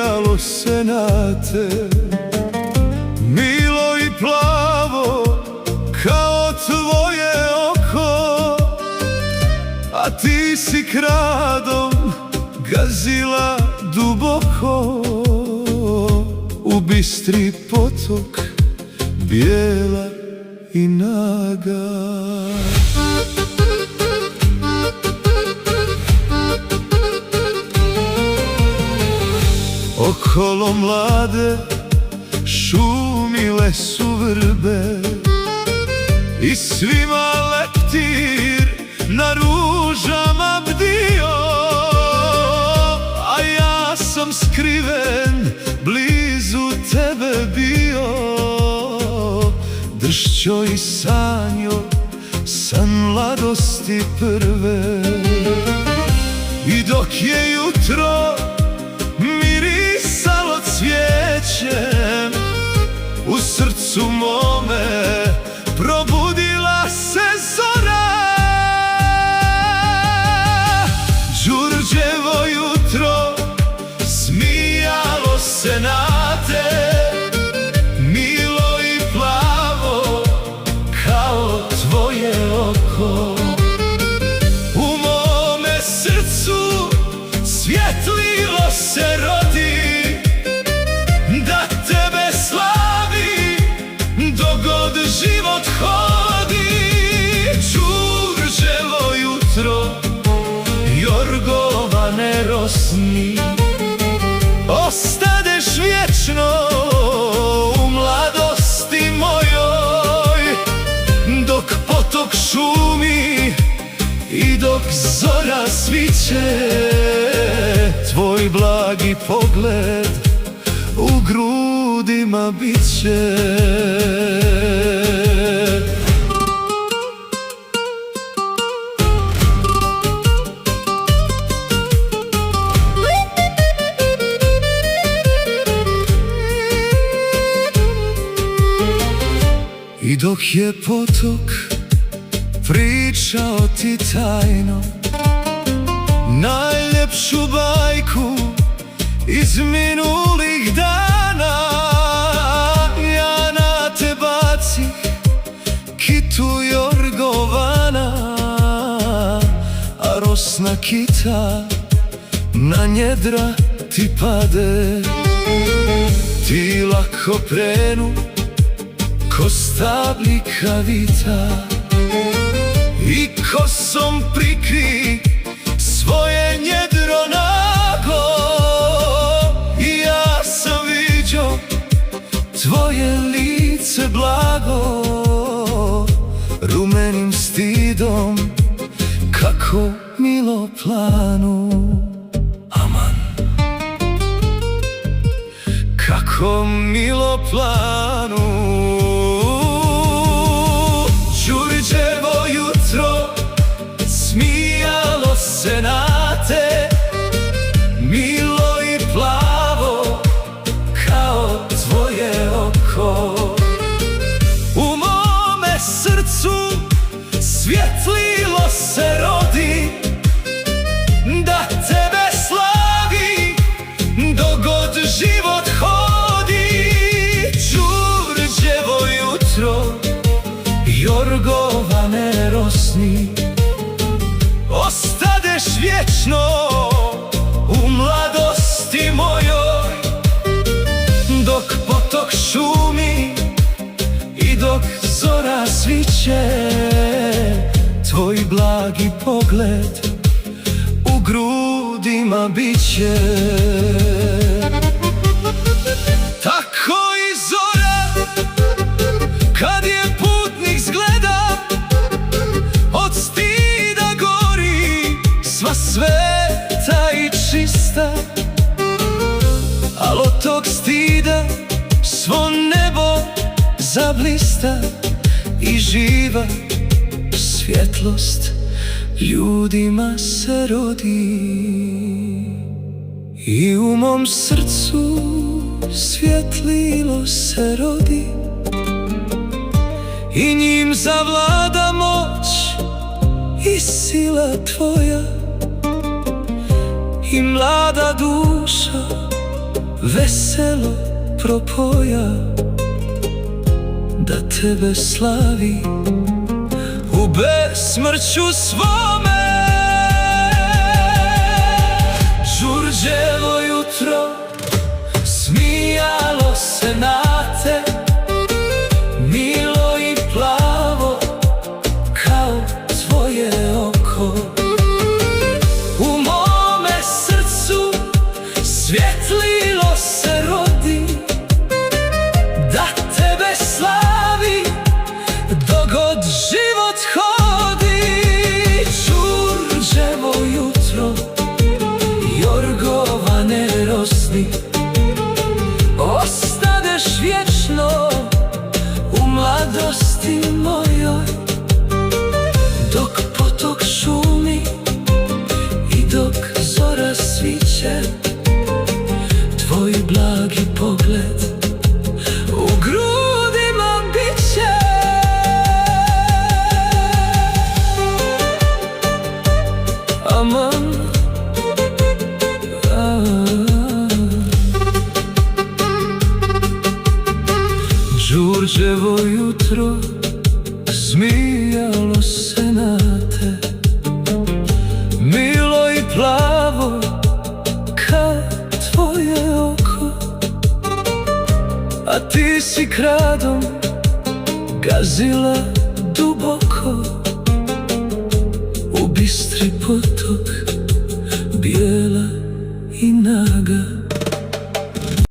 smijalo se na te, milo i plavo kao tvoje oko, a ti si kradom gazila duboko u bistri potok, bijela i naga. Okolo mlade šumile su vrbe i svima leptir na ružama bdio, a ja sam skriven blizu tebe bio, dršćo i sanjo san mladosti prve. I dok je jutro mirisalo cvijećem, u srcu mome probudila se zora. Đurđevo jutro smijalo se na te, milo i plavo kao tvoje oko. U mome srcu svjetlilo se rodi, da tebe slavi dok god život hodi. Đurđevo jutro, jorgovane rosni, ostadeš vječno u mladosti mojoj, dok potok šumi i dok zora sviće. Tvoj blagi pogled u grudima biće. I dok je potok pričao ti tajno najljepšu bajku iz minulih dana, ja na te bacih kitu jorgovana, a rosna kita na njedra ti pade. Ti lako prenu ko stabljika vita i kosom prikri svoje njedro nago. I ja sam viđo tvoje lice blago, rumenim stidom kako milo planu. Aman, kako milo planu. Đurđevo jutro smijalo se na te, milo i plavo kao tvoje oko. U mome srcu svjetlilo se rodi, da tebe slavi dok god život hodi. Đurđevo jutro, jorgovane rosni, ostadeš vječno u mladosti mojoj, dok potok šumi i dok zora sviće. Tvoj blagi pogled u grudima biće. Tako i zora kad je putnik zgleda, od stida gori sva sveta i čista, al od tog stida svo nebo zablista i živa svjetlost ljudima se rodi. I u mom srcu svjetlilo se rodi, i njim zavlada moć i sila tvoja, i mlada duša veselo propoja, da tebe slavi u besmrću svome. Đurđevo jutro smijalo se na te, milo i plavo kao tvoje oko. U mome srcu svjetlilo se rodi, da tebe slavi dok god život hodi. Đurđevo jutro, jorgovane rosni, ostadeš vječno u mladosti mojoj. Dok potok šumi i dok zora sviće, tvoj blagi pogled u grudima biće. Aman, Đurđevo jutro smijalo se na te, milo i plavo kao tvoje oko. A ti si kradom gazila duboko u bistri potok, bijela i naga.